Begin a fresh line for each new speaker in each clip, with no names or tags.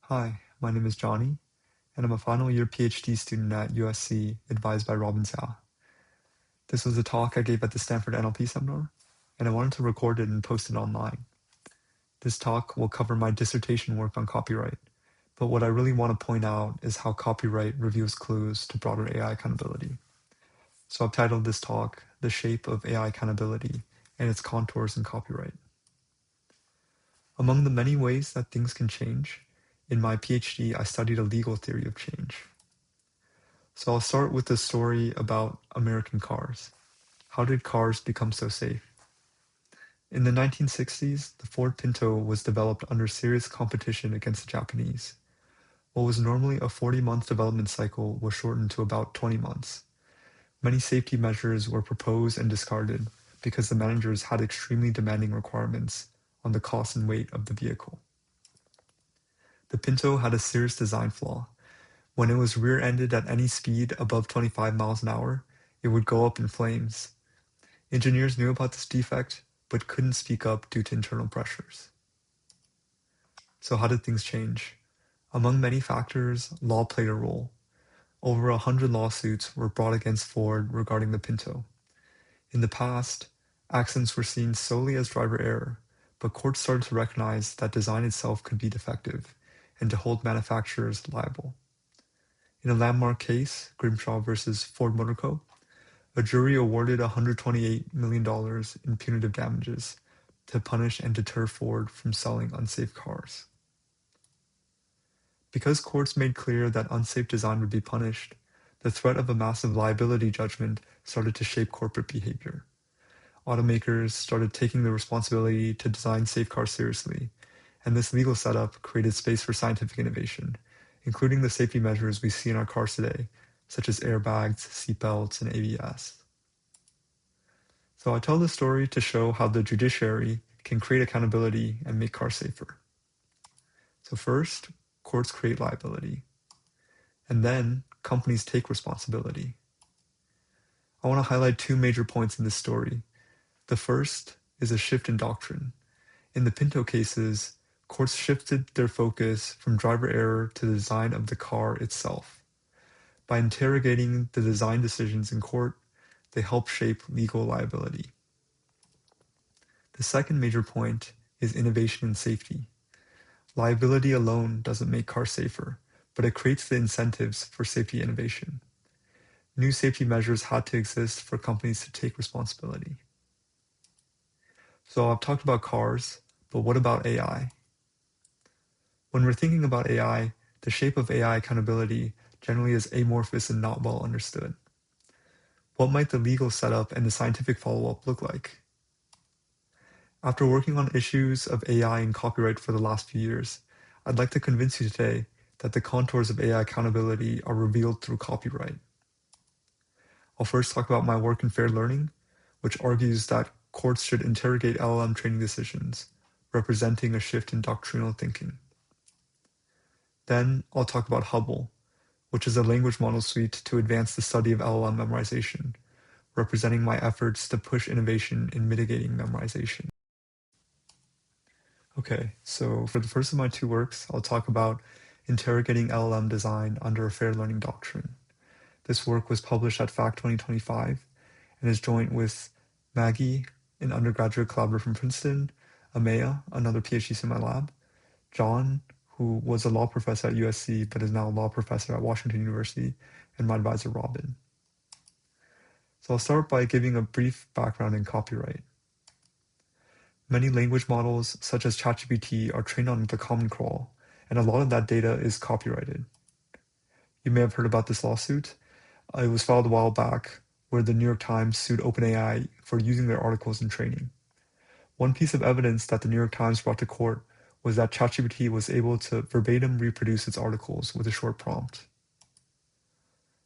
Hi, my name is Johnny, and I'm a final year PhD student at USC, advised by Robin Xiao. This was a talk I gave at the Stanford NLP seminar, and I wanted to record it and post it online. This talk will cover my dissertation work on copyright, but what I really want to point out is how copyright reveals clues to broader AI accountability. So I've titled this talk, The Shape of AI Accountability and Its Contours in Copyright. Among the many ways that things can change, in my PhD, I studied a legal theory of change. So I'll start with a story about American cars. How did cars become so safe? In the 1960s, the Ford Pinto was developed under serious competition against the Japanese. What was normally a 40-month development cycle was shortened to about 20 months. Many safety measures were proposed and discarded because the managers had extremely demanding requirements on the cost and weight of the vehicle. The Pinto had a serious design flaw. When it was rear-ended at any speed above 25 miles an hour, it would go up in flames. Engineers knew about this defect, but couldn't speak up due to internal pressures. So how did things change? Among many factors, law played a role. Over 100 lawsuits were brought against Ford regarding the Pinto. In the past, accidents were seen solely as driver error, but courts started to recognize that design itself could be defective and to hold manufacturers liable. In a landmark case, Grimshaw versus Ford Motor Co., a jury awarded $128 million in punitive damages to punish and deter Ford from selling unsafe cars. Because courts made clear that unsafe design would be punished, the threat of a massive liability judgment started to shape corporate behavior. Automakers started taking the responsibility to design safe cars seriously, and this legal setup created space for scientific innovation, including the safety measures we see in our cars today, such as airbags, seatbelts, and AIES. So I tell this story to show how the judiciary can create accountability and make cars safer. So first, courts create liability, and then companies take responsibility. I want to highlight two major points in this story. The first is a shift in doctrine. In the Pinto cases, courts shifted their focus from driver error to the design of the car itself. By interrogating the design decisions in court, they help shape legal liability. The second major point is innovation and safety. Liability alone doesn't make cars safer, but it creates the incentives for safety innovation. New safety measures had to exist for companies to take responsibility. So I've talked about cars, but what about AI? When we're thinking about AI, the shape of AI accountability generally is amorphous and not well understood. What might the legal setup and the scientific follow-up look like? After working on issues of AI and copyright for the last few years, I'd like to convince you today that the contours of AI accountability are revealed through copyright. I'll first talk about my work in fair learning, which argues that courts should interrogate LLM training decisions, representing a shift in doctrinal thinking. Then I'll talk about Hubble, which is a language model suite to advance the study of LLM memorization, representing my efforts to push innovation in mitigating memorization. Okay, so for the first of my two works, I'll talk about interrogating LLM design under a fair learning doctrine. This work was published at FACT 2025 and is joint with Maggie, an undergraduate collaborator from Princeton, Amaya, another PhD in my lab, John, who was a law professor at USC but is now a law professor at Washington University, and my advisor, Robin. So I'll start by giving a brief background in copyright. Many language models, such as ChatGPT, are trained on the Common Crawl, and a lot of that data is copyrighted. You may have heard about this lawsuit. It was filed a while back, where the New York Times sued OpenAI for using their articles in training. One piece of evidence that the New York Times brought to court was that ChatGPT was able to verbatim reproduce its articles with a short prompt.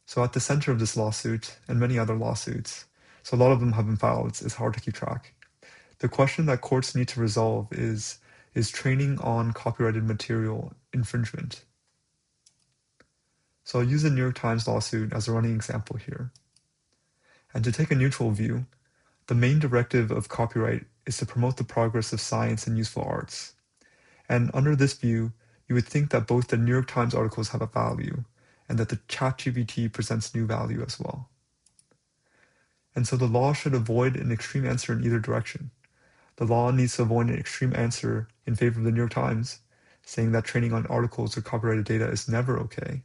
So at the center of this lawsuit, and many other lawsuits, so a lot of them have been filed, it's hard to keep track. The question that courts need to resolve is training on copyrighted material infringement? So I'll use the New York Times lawsuit as a running example here. And to take a neutral view, the main directive of copyright is to promote the progress of science and useful arts. And under this view, you would think that both the New York Times articles have a value and that the ChatGPT presents new value as well. And so the law should avoid an extreme answer in either direction. The law needs to avoid an extreme answer in favor of the New York Times, saying that training on articles or copyrighted data is never okay.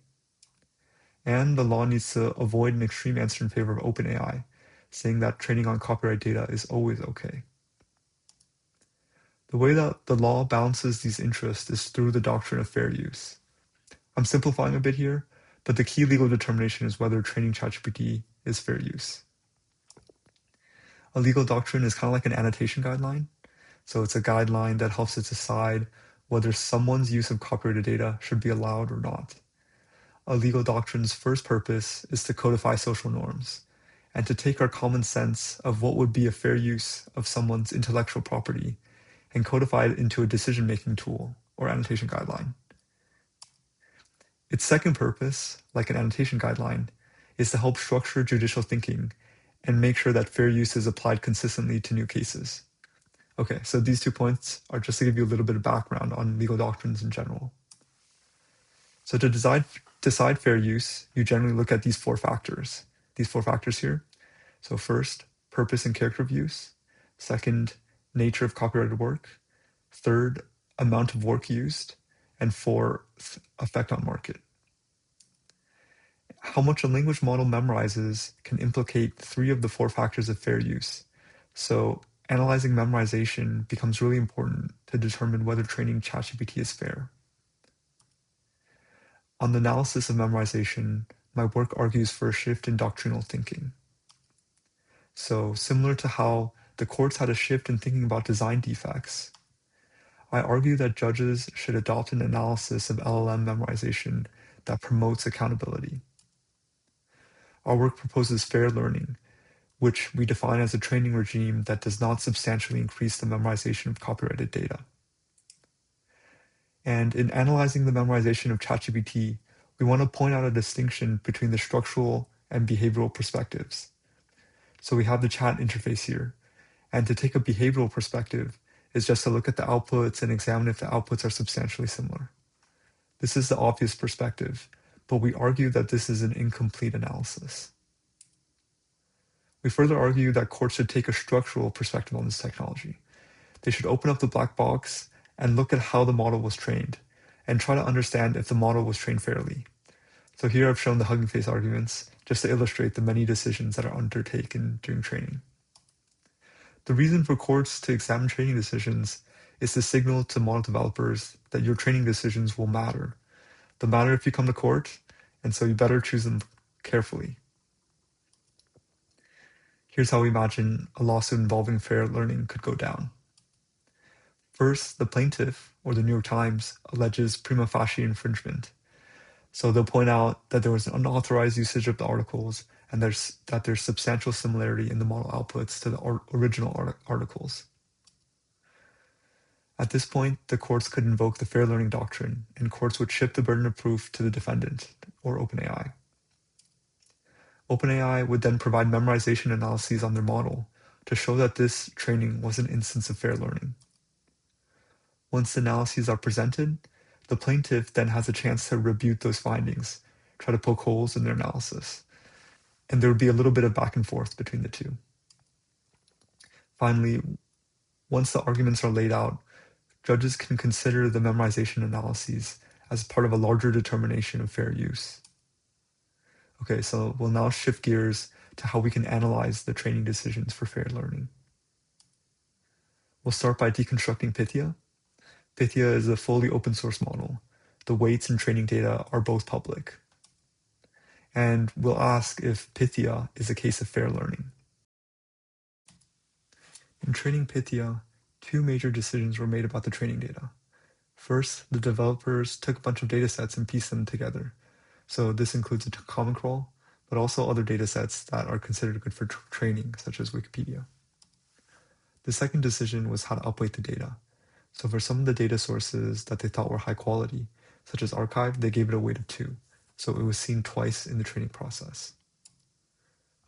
And the law needs to avoid an extreme answer in favor of OpenAI, saying that training on copyright data is always okay. The way that the law balances these interests is through the doctrine of fair use. I'm simplifying a bit here, but the key legal determination is whether training ChatGPT is fair use. A legal doctrine is kind of like an annotation guideline. So it's a guideline that helps us decide whether someone's use of copyrighted data should be allowed or not. A legal doctrine's first purpose is to codify social norms and to take our common sense of what would be a fair use of someone's intellectual property and codify it into a decision-making tool or annotation guideline. Its second purpose, like an annotation guideline, is to help structure judicial thinking and make sure that fair use is applied consistently to new cases. Okay, so these 2 points are just to give you a little bit of background on legal doctrines in general. So to decide fair use, you generally look at these 4 factors here. So first, purpose and character of use. Second, nature of copyrighted work. Third, amount of work used. And fourth, effect on market. How much a language model memorizes can implicate 3 of the 4 factors of fair use. So analyzing memorization becomes really important to determine whether training ChatGPT is fair. On the analysis of memorization, my work argues for a shift in doctrinal thinking. So similar to how the courts had a shift in thinking about design defects, I argue that judges should adopt an analysis of LLM memorization that promotes accountability. Our work proposes fair learning, which we define as a training regime that does not substantially increase the memorization of copyrighted data. And in analyzing the memorization of ChatGPT, we want to point out a distinction between the structural and behavioral perspectives. So we have the chat interface here, and to take a behavioral perspective is just to look at the outputs and examine if the outputs are substantially similar. This is the obvious perspective, but we argue that this is an incomplete analysis. We further argue that courts should take a structural perspective on this technology. They should open up the black box and look at how the model was trained and try to understand if the model was trained fairly. So here I've shown the Hugging Face arguments just to illustrate the many decisions that are undertaken during training. The reason for courts to examine training decisions is to signal to model developers that your training decisions will matter. They'll matter if you come to court, and so you better choose them carefully. Here's how we imagine a lawsuit involving fair learning could go down. First, the plaintiff, or the New York Times, alleges prima facie infringement. So they'll point out that there was an unauthorized usage of the articles and that there's substantial similarity in the model outputs to the original articles. At this point, the courts could invoke the fair learning doctrine, and courts would shift the burden of proof to the defendant, or OpenAI. OpenAI would then provide memorization analyses on their model to show that this training was an instance of fair learning. Once the analyses are presented, the plaintiff then has a chance to rebut those findings, try to poke holes in their analysis, and there would be a little bit of back and forth between the two. Finally, once the arguments are laid out, judges can consider the memorization analyses as part of a larger determination of fair use. Okay, so we'll now shift gears to how we can analyze the training decisions for fair learning. We'll start by deconstructing Pythia. Pythia is a fully open source model. The weights and training data are both public. And we'll ask if Pythia is a case of fair learning. In training Pythia, 2 major decisions were made about the training data. First, the developers took a bunch of data sets and pieced them together. So this includes a common crawl, but also other data sets that are considered good for training, such as Wikipedia. The second decision was how to upweight the data. So for some of the data sources that they thought were high quality, such as archive, they gave it a weight of 2. So it was seen twice in the training process.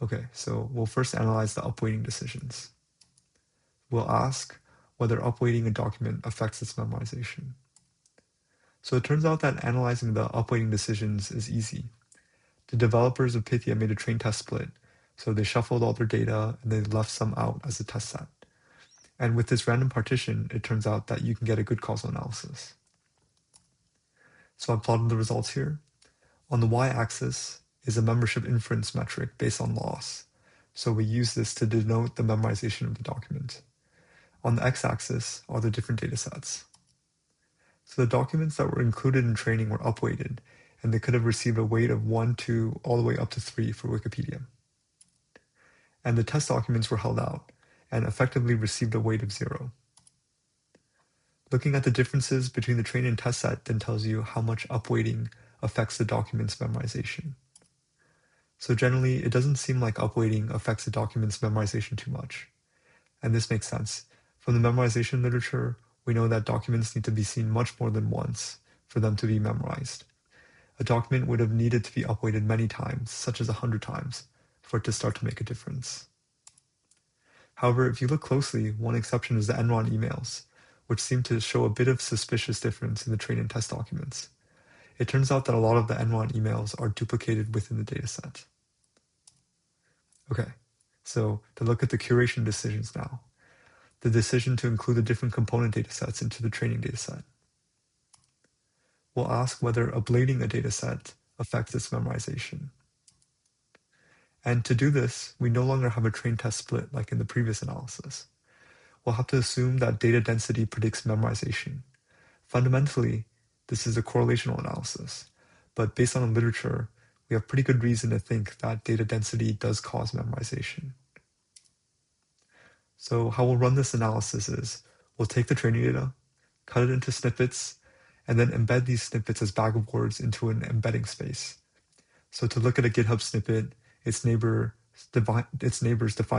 Okay, so we'll first analyze the upweighting decisions. We'll ask whether upweighting a document affects its memorization. So it turns out that analyzing the upweighting decisions is easy. The developers of Pythia made a train test split, so they shuffled all their data and they left some out as a test set. And with this random partition, it turns out that you can get a good causal analysis. So I've plotted the results here. On the y-axis is a membership inference metric based on loss. So we use this to denote the memorization of the document. On the x-axis are the different data sets. So the documents that were included in training were upweighted, and they could have received a weight of 1, 2, all the way up to 3 for Wikipedia. And the test documents were held out, and effectively received a weight of 0. Looking at the differences between the train and test set then tells you how much upweighting affects the document's memorization. So generally, it doesn't seem like upweighting affects the document's memorization too much. And this makes sense. From the memorization literature, we know that documents need to be seen much more than once for them to be memorized. A document would have needed to be upweighted many times, such as 100 times, for it to start to make a difference. However, if you look closely, one exception is the Enron emails, which seem to show a bit of suspicious difference in the train and test documents. It turns out that a lot of the Enron emails are duplicated within the dataset. Okay, so to look at the curation decisions now. The decision to include the different component datasets into the training dataset. We'll ask whether ablating a dataset affects its memorization. And to do this, we no longer have a train test split like in the previous analysis. We'll have to assume that data density predicts memorization. Fundamentally, this is a correlational analysis, but based on the literature, we have pretty good reason to think that data density does cause memorization. So how we'll run this analysis is, we'll take the training data, cut it into snippets, and then embed these snippets as bag of words into an embedding space. So to look at a GitHub snippet, its neighbors define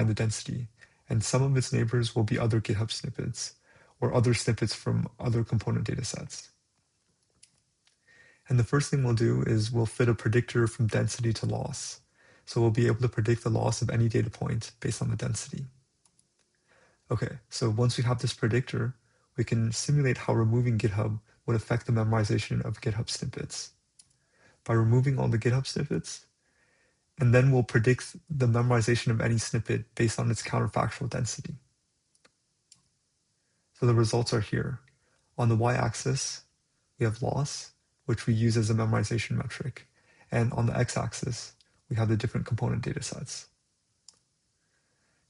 the density, and some of its neighbors will be other GitHub snippets, or other snippets from other component datasets. And the first thing we'll do is we'll fit a predictor from density to loss. So we'll be able to predict the loss of any data point based on the density. Okay, so once we have this predictor, we can simulate how removing GitHub would affect the memorization of GitHub snippets. By removing all the GitHub snippets, and then we'll predict the memorization of any snippet based on its counterfactual density. So the results are here. On the y-axis, we have loss, which we use as a memorization metric. And on the x-axis, we have the different component datasets.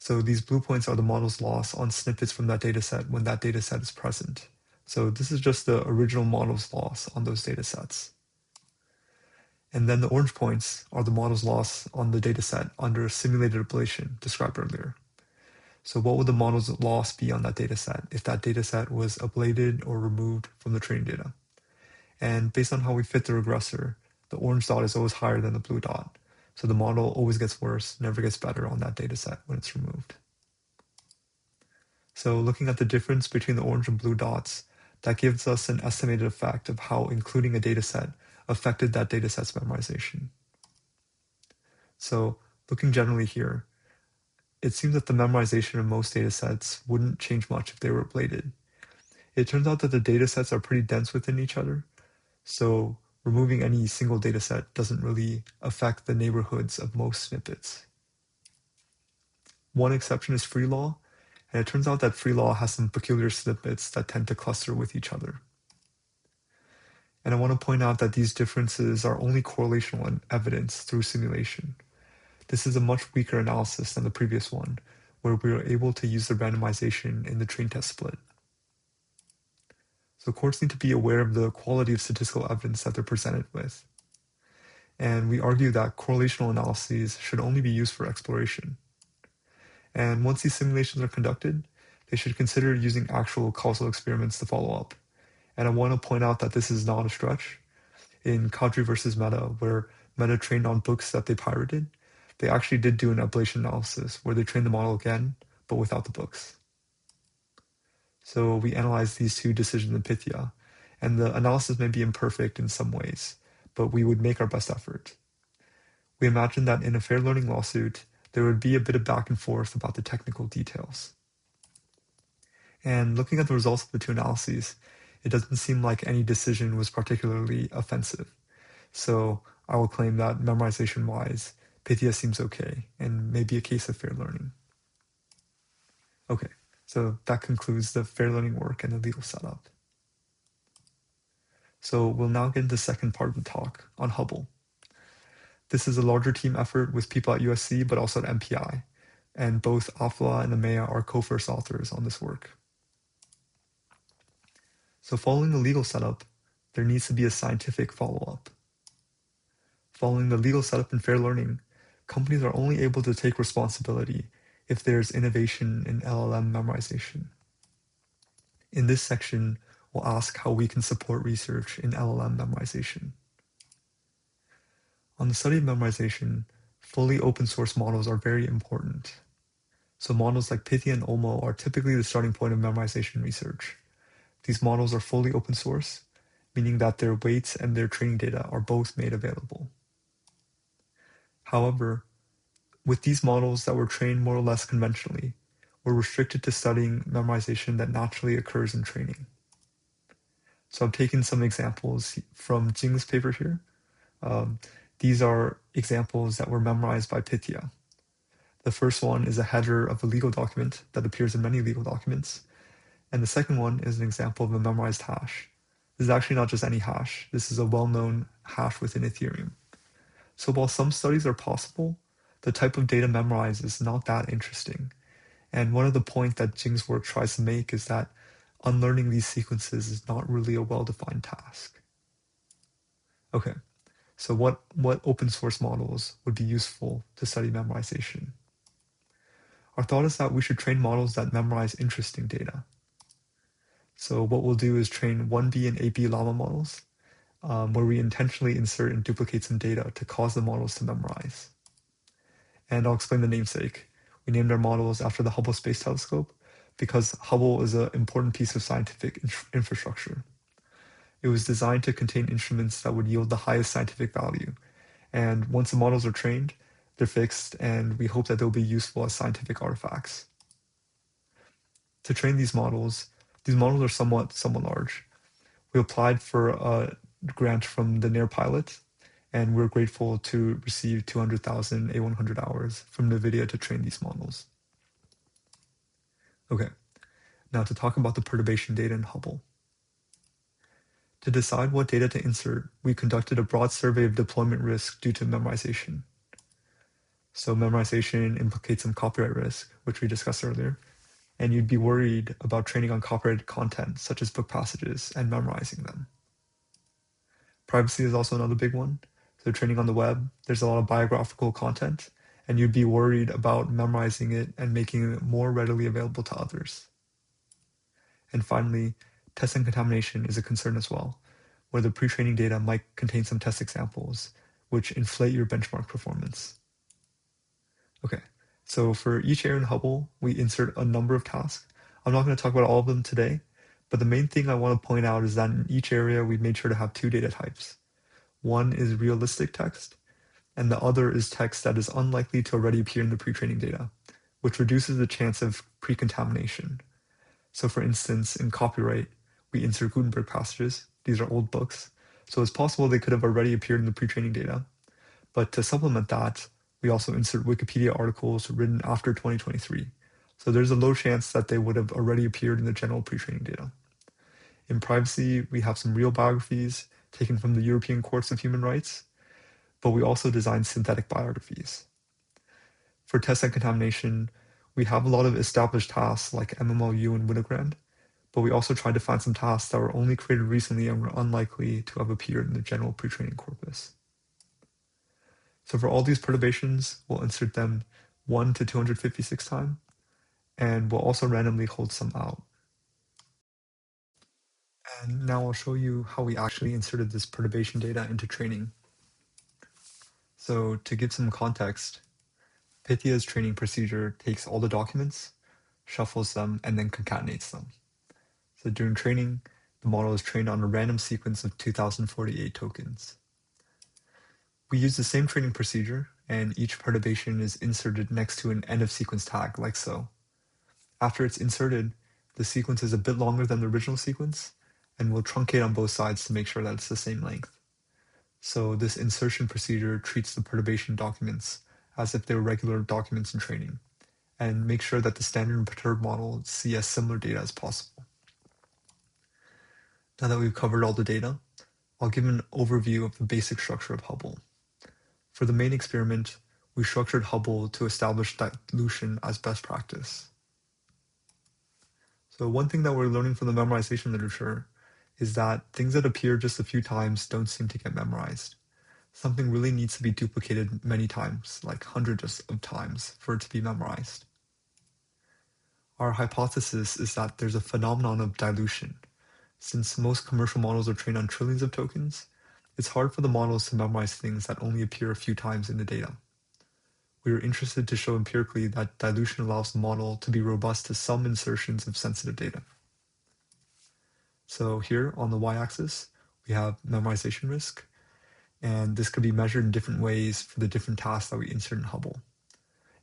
So these blue points are the model's loss on snippets from that dataset when that dataset is present. So this is just the original model's loss on those datasets. And then the orange points are the model's loss on the dataset under simulated ablation described earlier. So what would the model's loss be on that dataset if that dataset was ablated or removed from the training data? And based on how we fit the regressor, the orange dot is always higher than the blue dot. So the model always gets worse, never gets better on that dataset when it's removed. So looking at the difference between the orange and blue dots, that gives us an estimated effect of how including a dataset affected that dataset's memorization. So looking generally here, it seems that the memorization of most datasets wouldn't change much if they were ablated. It turns out that the datasets are pretty dense within each other, so removing any single dataset doesn't really affect the neighborhoods of most snippets. One exception is free law, and it turns out that free law has some peculiar snippets that tend to cluster with each other. And I want to point out that these differences are only correlational evidence through simulation. This is a much weaker analysis than the previous one, where we were able to use the randomization in the train test split. So courts need to be aware of the quality of statistical evidence that they're presented with. And we argue that correlational analyses should only be used for exploration. And once these simulations are conducted, they should consider using actual causal experiments to follow up. And I want to point out that this is not a stretch. In Kadri versus Meta, where Meta trained on books that they pirated, they actually did do an ablation analysis where they trained the model again, but without the books. So we analyzed these two decisions in Pythia, and the analysis may be imperfect in some ways, but we would make our best effort. We imagined that in a fair learning lawsuit, there would be a bit of back and forth about the technical details. And looking at the results of the two analyses, it doesn't seem like any decision was particularly offensive. So I will claim that memorization-wise, Pythia seems okay, and maybe a case of fair learning. Okay, so that concludes the fair learning work and the legal setup. So we'll now get into the second part of the talk on Hubble. This is a larger team effort with people at USC, but also at MPI, and both Afla and Amaya are co-first authors on this work. So following the legal setup, there needs to be a scientific follow-up. Following the legal setup in fair learning, companies are only able to take responsibility if there's innovation in LLM memorization. In this section, we'll ask how we can support research in LLM memorization. On the study of memorization, fully open source models are very important. So models like Pythia and OMO are typically the starting point of memorization research. These models are fully open source, meaning that their weights and their training data are both made available. However, with these models that were trained more or less conventionally, we're restricted to studying memorization that naturally occurs in training. So I've taken some examples from Jing's paper here. These are examples that were memorized by Pythia. The first one is a header of a legal document that appears in many legal documents. And the second one is an example of a memorized hash. This is actually not just any hash. This is a well-known hash within Ethereum. So while some studies are possible, the type of data memorized is not that interesting. And one of the points that Jing's work tries to make is that unlearning these sequences is not really a well-defined task. Okay, so what open source models would be useful to study memorization? Our thought is that we should train models that memorize interesting data. So what we'll do is train 1B and 8B llama models, where we intentionally insert and duplicate some data to cause the models to memorize. And I'll explain the namesake. We named our models after the Hubble Space Telescope because Hubble is an important piece of scientific infrastructure. It was designed to contain instruments that would yield the highest scientific value. And once the models are trained, they're fixed, and we hope that they'll be useful as scientific artifacts. To train these models are somewhat large. We applied for a grant from the NAIRR pilot, and we're grateful to receive 200,000 A100 hours from NVIDIA to train these models. Okay, now to talk about the perturbation data in Hubble. To decide what data to insert, we conducted a broad survey of deployment risk due to memorization. So memorization implicates some copyright risk, which we discussed earlier, and you'd be worried about training on copyrighted content, such as book passages, and memorizing them. Privacy is also another big one. So training on the web, there's a lot of biographical content, and you'd be worried about memorizing it and making it more readily available to others. And finally, test and contamination is a concern as well, where the pre-training data might contain some test examples, which inflate your benchmark performance. Okay, so for each area in Hubble, we insert a number of tasks. I'm not going to talk about all of them today, but the main thing I want to point out is that in each area, we made sure to have two data types. One is realistic text, and the other is text that is unlikely to already appear in the pre-training data, which reduces the chance of pre-contamination. So for instance, in copyright, we insert Gutenberg passages. These are old books. So it's possible they could have already appeared in the pre-training data. But to supplement that, we also insert Wikipedia articles written after 2023. So there's a low chance that they would have already appeared in the general pre-training data. In privacy, we have some real biographies taken from the European Courts of Human Rights, but we also design synthetic biographies. For test and contamination, we have a lot of established tasks like MMLU and Winogrand, but we also tried to find some tasks that were only created recently and were unlikely to have appeared in the general pre-training corpus. So for all these perturbations, we'll insert them 1 to 256 times, and we'll also randomly hold some out. And now I'll show you how we actually inserted this perturbation data into training. So to give some context, Pythia's training procedure takes all the documents, shuffles them, and then concatenates them. So during training, the model is trained on a random sequence of 2048 tokens. We use the same training procedure, and each perturbation is inserted next to an end of sequence tag, like so. After it's inserted, the sequence is a bit longer than the original sequence, and we'll truncate on both sides to make sure that it's the same length. So this insertion procedure treats the perturbation documents as if they were regular documents in training, and make sure that the standard and perturbed model see as similar data as possible. Now that we've covered all the data, I'll give an overview of the basic structure of Hubble. For the main experiment, we structured Hubble to establish dilution as best practice. So one thing that we're learning from the memorization literature is that things that appear just a few times don't seem to get memorized. Something really needs to be duplicated many times, like hundreds of times, for it to be memorized. Our hypothesis is that there's a phenomenon of dilution. Since most commercial models are trained on trillions of tokens, it's hard for the models to memorize things that only appear a few times in the data. We are interested to show empirically that dilution allows the model to be robust to some insertions of sensitive data. So here on the y-axis, we have memorization risk, and this could be measured in different ways for the different tasks that we insert in Hubble.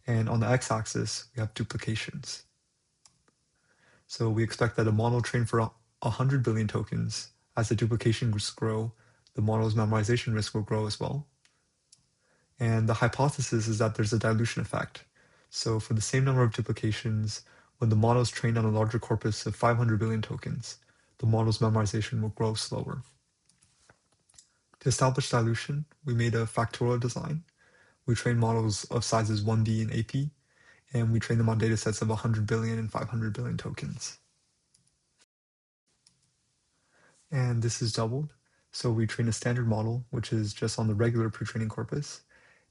And on the x-axis, we have duplications. So we expect that a model trained for 100 billion tokens, as the duplication risks grow, the model's memorization risk will grow as well. And the hypothesis is that there's a dilution effect. So for the same number of duplications, when the model is trained on a larger corpus of 500 billion tokens, the model's memorization will grow slower. To establish dilution, we made a factorial design. We trained models of sizes 1B and AP, and we trained them on datasets of 100 billion and 500 billion tokens. And this is doubled. So we train a standard model, which is just on the regular pre-training corpus,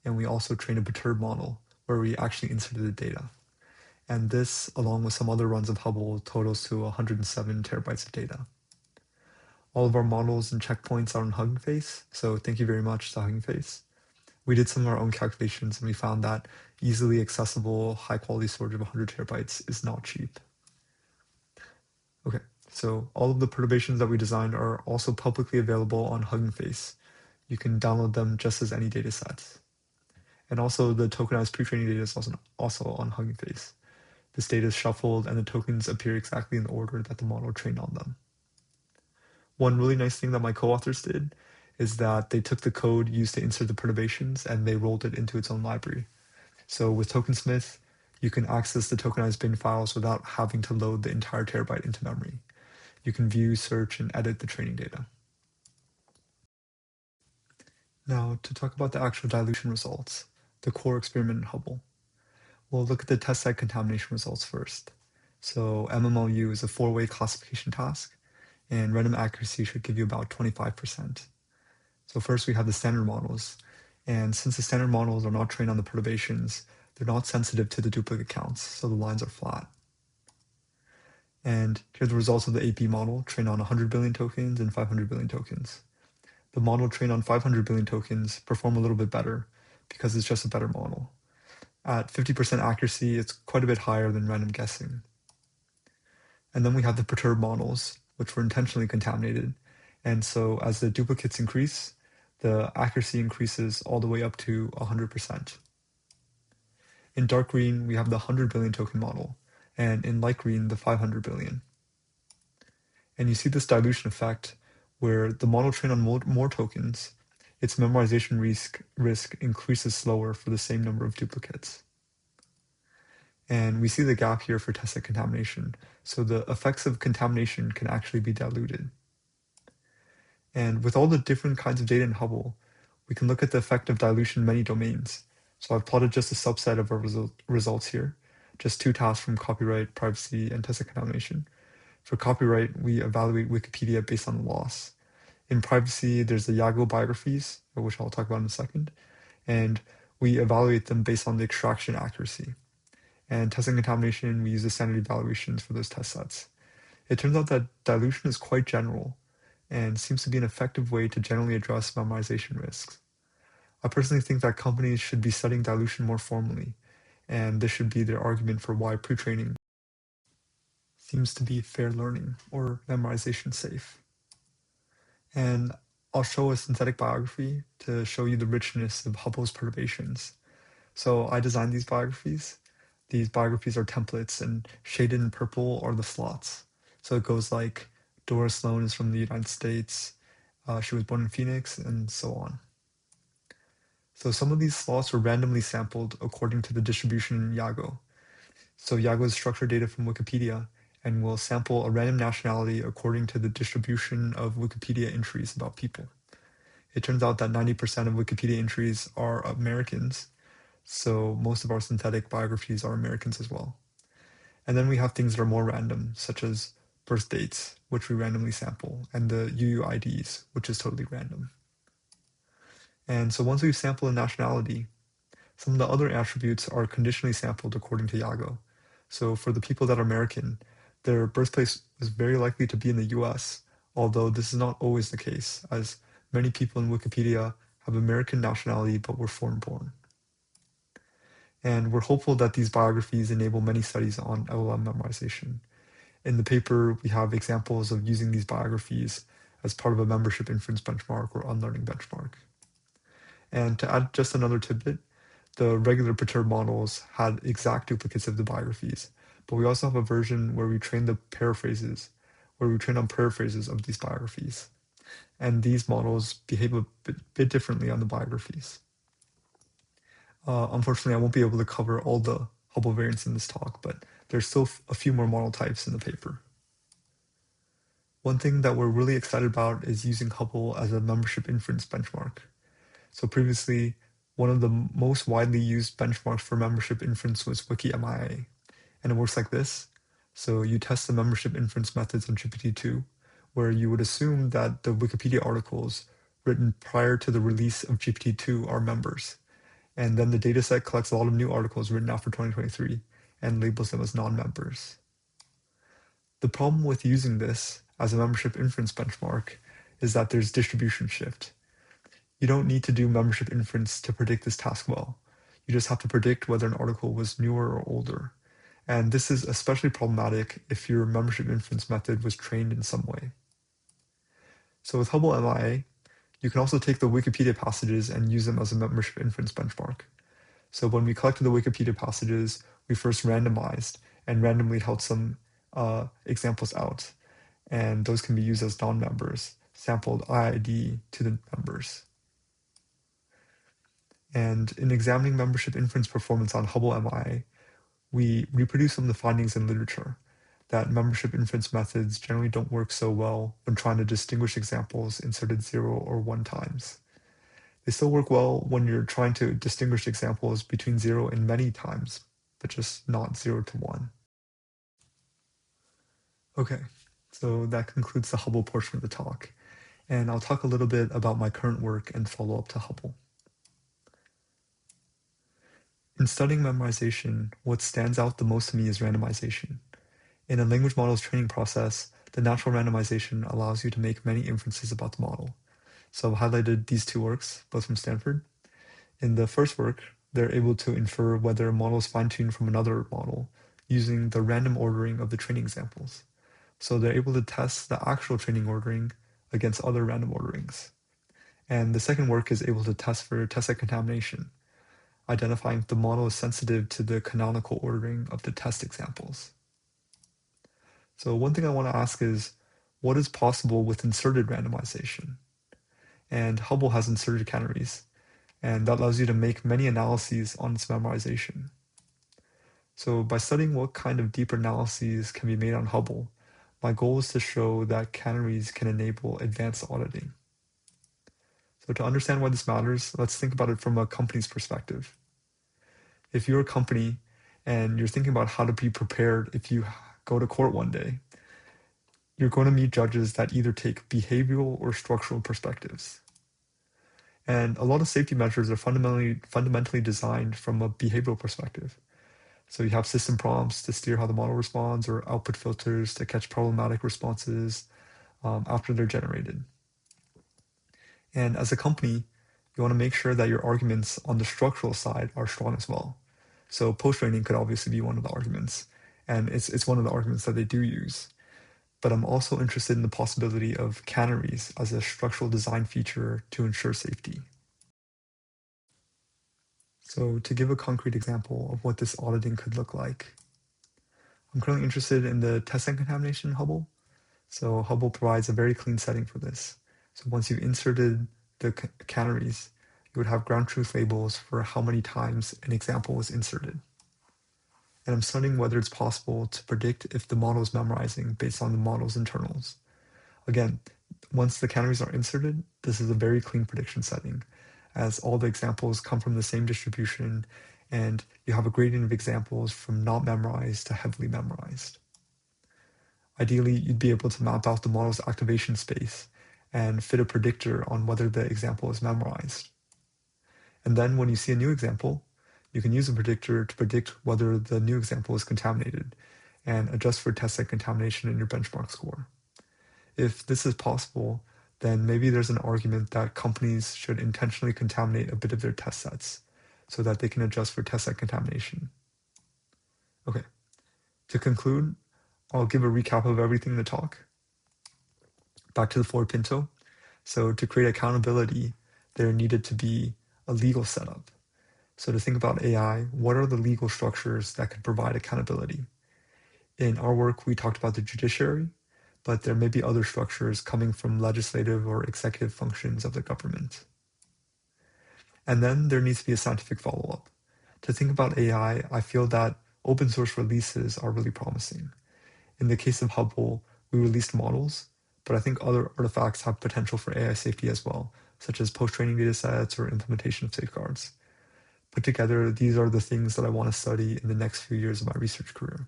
and we also train a perturbed model, where we actually inserted the data. And this, along with some other runs of Hubble, totals to 107 terabytes of data. All of our models and checkpoints are on Hugging Face, so thank you very much to Hugging Face. We did some of our own calculations, and we found that easily accessible, high-quality storage of 100 terabytes is not cheap. Okay, so all of the perturbations that we designed are also publicly available on Hugging Face. You can download them just as any data sets. And also the tokenized pre-training data is also on Hugging Face. This data is shuffled and the tokens appear exactly in the order that the model trained on them. One really nice thing that my co-authors did is that they took the code used to insert the perturbations and they rolled it into its own library. So with Tokensmith, you can access the tokenized bin files without having to load the entire terabyte into memory. You can view, search, and edit the training data. Now, to talk about the actual dilution results, the core experiment in Hubble. We'll look at the test set contamination results first. So MMLU is a 4-way classification task, and random accuracy should give you about 25%. So first we have the standard models, and since the standard models are not trained on the perturbations, they're not sensitive to the duplicate counts, so the lines are flat. And here are the results of the AP model trained on 100 billion tokens and 500 billion tokens. The model trained on 500 billion tokens perform a little bit better because it's just a better model. At 50% accuracy, it's quite a bit higher than random guessing. And then we have the perturbed models, which were intentionally contaminated. And so as the duplicates increase, the accuracy increases all the way up to 100%. In dark green, we have the 100 billion token model, and in light green, the 500 billion. And you see this dilution effect where the model trained on more tokens, its memorization risk increases slower for the same number of duplicates. And we see the gap here for test set contamination. So the effects of contamination can actually be diluted. And with all the different kinds of data in Hubble, we can look at the effect of dilution in many domains. So I've plotted just a subset of our results here, just 2 tasks from copyright, privacy, and test set contamination. For copyright, we evaluate Wikipedia based on the loss. In privacy, there's the Yago biographies, which I'll talk about in a second, and we evaluate them based on the extraction accuracy. And testing contamination, we use the standard evaluations for those test sets. It turns out that dilution is quite general and seems to be an effective way to generally address memorization risks. I personally think that companies should be studying dilution more formally, and this should be their argument for why pre-training seems to be fair learning or memorization safe. And I'll show a synthetic biography to show you the richness of Hubble's perturbations. So I designed these biographies. These biographies are templates, and shaded in purple are the slots. So it goes like Doris Sloan is from the United States. She was born in Phoenix, and so on. So some of these sloths were randomly sampled according to the distribution in Yago. So Yago is structured data from Wikipedia and will sample a random nationality according to the distribution of Wikipedia entries about people. It turns out that 90% of Wikipedia entries are Americans, so most of our synthetic biographies are Americans as well. And then we have things that are more random, such as birth dates, which we randomly sample, and the UUIDs, which is totally random. And so once we've sampled a nationality, some of the other attributes are conditionally sampled according to Yago. So for the people that are American, their birthplace is very likely to be in the US, although this is not always the case, as many people in Wikipedia have American nationality but were foreign-born. And we're hopeful that these biographies enable many studies on LLM memorization. In the paper, we have examples of using these biographies as part of a membership inference benchmark or unlearning benchmark. And to add just another tidbit, the regular perturbed models had exact duplicates of the biographies, but we also have a version where we train on paraphrases of these biographies. And these models behave a bit differently on the biographies. Unfortunately, I won't be able to cover all the Hubble variants in this talk, but there's still a few more model types in the paper. One thing that we're really excited about is using Hubble as a membership inference benchmark. So previously, one of the most widely used benchmarks for membership inference was WikiMIA, and it works like this. So you test the membership inference methods on GPT-2, where you would assume that the Wikipedia articles written prior to the release of GPT-2 are members. And then the dataset collects a lot of new articles written after 2023 and labels them as non-members. The problem with using this as a membership inference benchmark is that there's distribution shift. You don't need to do membership inference to predict this task well. You just have to predict whether an article was newer or older. And this is especially problematic if your membership inference method was trained in some way. So with Hubble MIA, you can also take the Wikipedia passages and use them as a membership inference benchmark. So when we collected the Wikipedia passages, we first randomized and randomly held some examples out. And those can be used as non-members, sampled IID to the members. And in examining membership inference performance on Hubble MIA, we reproduce some of the findings in literature, that membership inference methods generally don't work so well when trying to distinguish examples inserted 0 or 1 times. They still work well when you're trying to distinguish examples between 0 and many times, but just not 0 to 1. Okay, so that concludes the Hubble portion of the talk, and I'll talk a little bit about my current work and follow-up to Hubble. In studying memorization, what stands out the most to me is randomization. In a language model's training process, the natural randomization allows you to make many inferences about the model. So I've highlighted these 2 works, both from Stanford. In the first work, they're able to infer whether a model is fine-tuned from another model using the random ordering of the training examples. So they're able to test the actual training ordering against other random orderings. And the second work is able to test for test set contamination, identifying if the model is sensitive to the canonical ordering of the test examples. So one thing I want to ask is, what is possible with inserted randomization? And Hubble has inserted canaries, and that allows you to make many analyses on its memorization. So by studying what kind of deeper analyses can be made on Hubble, my goal is to show that canaries can enable advanced auditing. So to understand why this matters, let's think about it from a company's perspective. If you're a company and you're thinking about how to be prepared if you go to court one day, you're going to meet judges that either take behavioral or structural perspectives. And a lot of safety measures are fundamentally designed from a behavioral perspective. So you have system prompts to steer how the model responds, or output filters to catch problematic responses after they're generated. And as a company, you want to make sure that your arguments on the structural side are strong as well. So post-training could obviously be one of the arguments, and it's one of the arguments that they do use. But I'm also interested in the possibility of canaries as a structural design feature to ensure safety. So to give a concrete example of what this auditing could look like, I'm currently interested in the test set contamination in Hubble. So Hubble provides a very clean setting for this. So once you've inserted the canaries, you would have ground truth labels for how many times an example was inserted. And I'm studying whether it's possible to predict if the model is memorizing based on the model's internals. Again, once the canaries are inserted, this is a very clean prediction setting, as all the examples come from the same distribution, and you have a gradient of examples from not memorized to heavily memorized. Ideally, you'd be able to map out the model's activation space and fit a predictor on whether the example is memorized. And then when you see a new example, you can use a predictor to predict whether the new example is contaminated and adjust for test set contamination in your benchmark score. If this is possible, then maybe there's an argument that companies should intentionally contaminate a bit of their test sets so that they can adjust for test set contamination. Okay, to conclude, I'll give a recap of everything in the talk. Back to the Ford Pinto. So to create accountability, there needed to be a legal setup. So to think about AI, what are the legal structures that could provide accountability? In our work, we talked about the judiciary, but there may be other structures coming from legislative or executive functions of the government. And then there needs to be a scientific follow-up. To think about AI, I feel that open source releases are really promising. In the case of Hubble, we released models, but I think other artifacts have potential for AI safety as well, such as post-training data sets or implementation of safeguards. Put together, these are the things that I want to study in the next few years of my research career.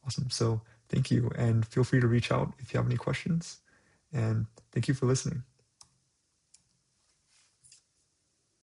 Awesome. So thank you, and feel free to reach out if you have any questions. And thank you for listening.